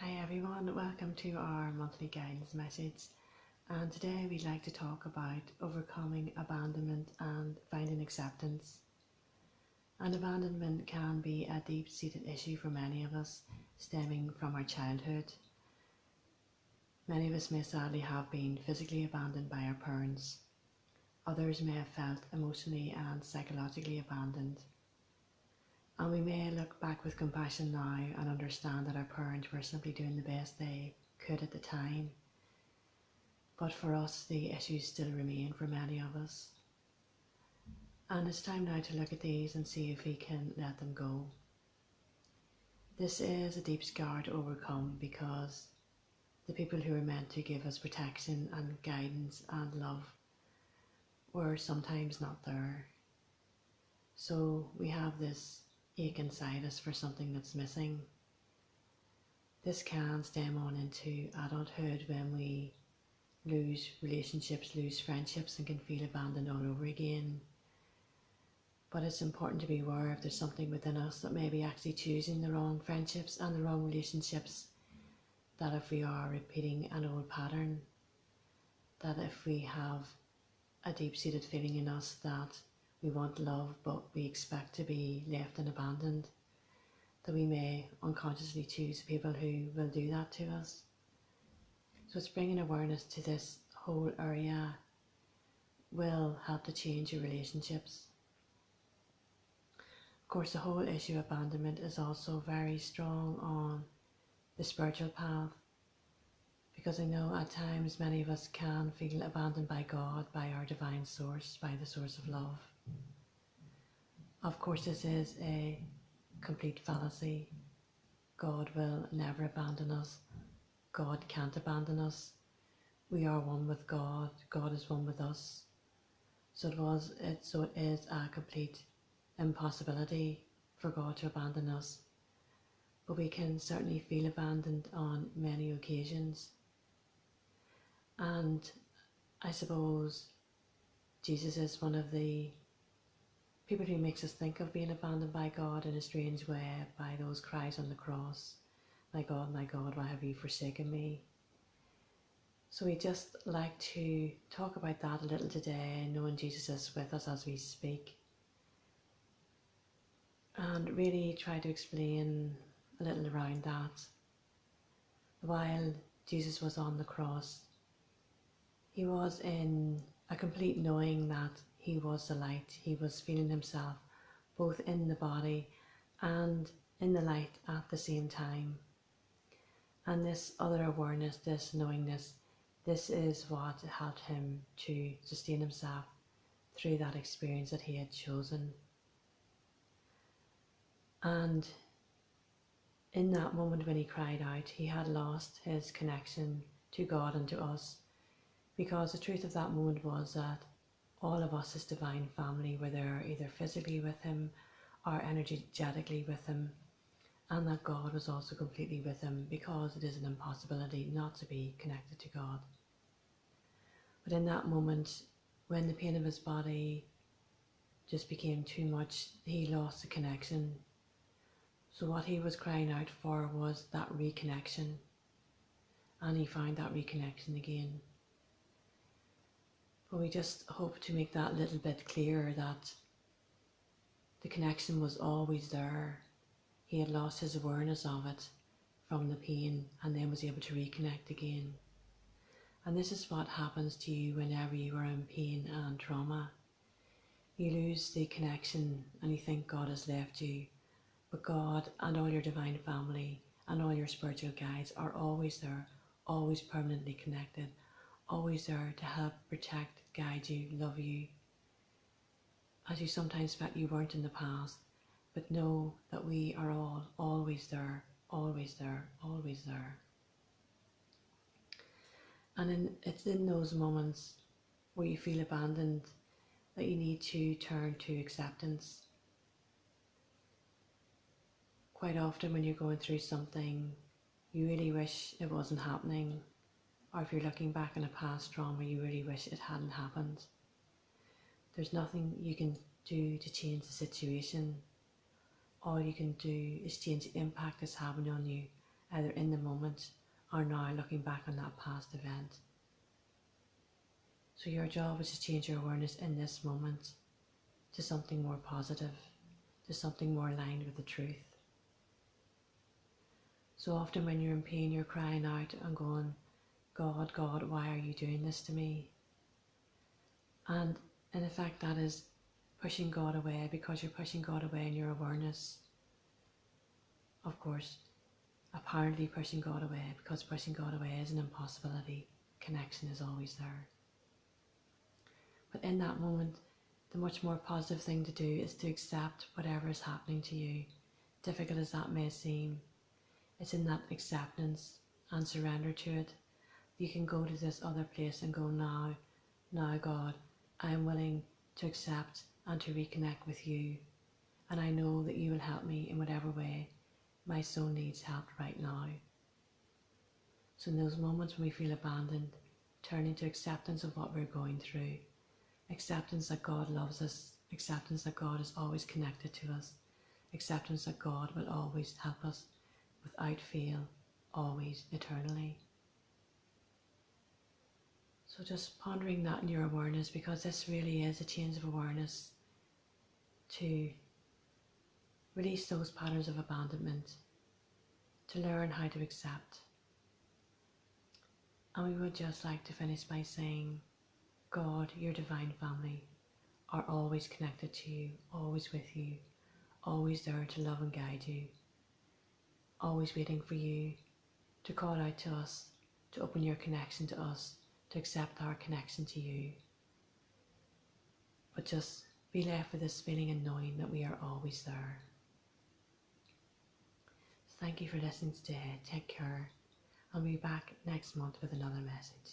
Hi everyone, welcome to our monthly guidance message, and today we'd like to talk about overcoming abandonment and finding acceptance. And abandonment can be a deep-seated issue for many of us, stemming from our childhood. Many of us may sadly have been physically abandoned by our parents. Others may have felt emotionally and psychologically abandoned. And we may look back with compassion now and understand that our parents were simply doing the best they could at the time. But for us, the issues still remain for many of us. And it's time now to look at these and see if we can let them go. This is a deep scar to overcome because the people who are meant to give us protection and guidance and love were sometimes not there. So we have this ache inside us for something that's missing. This can stem on into adulthood when we lose relationships, lose friendships, and can feel abandoned all over again. But it's important to be aware if there's something within us that may be actually choosing the wrong friendships and the wrong relationships, that if we are repeating an old pattern, that if we have a deep-seated feeling in us that we want love but we expect to be left and abandoned, that we may unconsciously choose people who will do that to us. So it's bringing awareness to this whole area will help to change your relationships. Of course, the whole issue of abandonment is also very strong on the spiritual path, because I know at times many of us can feel abandoned by God, by our divine source, by the source of love. Of course, this is a complete fallacy. God will never abandon us. God can't abandon us. We are one with God. God is one with us. So it is a complete impossibility for God to abandon us. But we can certainly feel abandoned on many occasions. And I suppose Jesus is one of the people who makes us think of being abandoned by God in a strange way, by those cries on the cross, my God, why have you forsaken me? So we just like to talk about that a little today, knowing Jesus is with us as we speak, and really try to explain a little around that. While Jesus was on the cross, he was in a complete knowing that he was the light. He was feeling himself both in the body and in the light at the same time. And this other awareness, this knowingness, this is what helped him to sustain himself through that experience that he had chosen. And in that moment when he cried out, he had lost his connection to God and to us, because the truth of that moment was that all of us, his divine family, were there either physically with him or energetically with him, and that God was also completely with him, because it is an impossibility not to be connected to God. But in that moment, when the pain of his body just became too much, he lost the connection. So what he was crying out for was that reconnection, and he found that reconnection again. But we just hope to make that little bit clearer, that the connection was always there. He had lost his awareness of it from the pain and then was able to reconnect again. And this is what happens to you whenever you are in pain and trauma. You lose the connection and you think God has left you, but God and all your divine family and all your spiritual guides are always there, always permanently connected, always there to help, protect, guide you, love you, as you sometimes felt you weren't in the past. But know that we are all always there, always there, always there. And it's in those moments where you feel abandoned that you need to turn to acceptance. Quite often when you're going through something, you really wish it wasn't happening. Or if you're looking back on a past trauma, you really wish it hadn't happened. There's nothing you can do to change the situation. All you can do is change the impact it's having on you either in the moment or now looking back on that past event. So your job is to change your awareness in this moment to something more positive, to something more aligned with the truth. So often when you're in pain, you're crying out and going, God, God, why are you doing this to me? And in effect that is pushing God away, because you're pushing God away in your awareness. Of course, apparently pushing God away, because pushing God away is an impossibility. Connection is always there. But in that moment, the much more positive thing to do is to accept whatever is happening to you, difficult as that may seem. It's in that acceptance and surrender to it. You can go to this other place and go, now God, I am willing to accept and to reconnect with you. And I know that you will help me in whatever way my soul needs help right now. So in those moments when we feel abandoned, turning to acceptance of what we're going through, acceptance that God loves us, acceptance that God is always connected to us, acceptance that God will always help us without fail, always, eternally. So just pondering that in your awareness, because this really is a change of awareness to release those patterns of abandonment, to learn how to accept. And we would just like to finish by saying, God, your divine family are always connected to you, always with you, always there to love and guide you, always waiting for you to call out to us, to open your connection to us, to accept our connection to you. But just be left with this feeling and knowing that we are always there. So thank you for listening today. Take care. I'll be back next month with another message.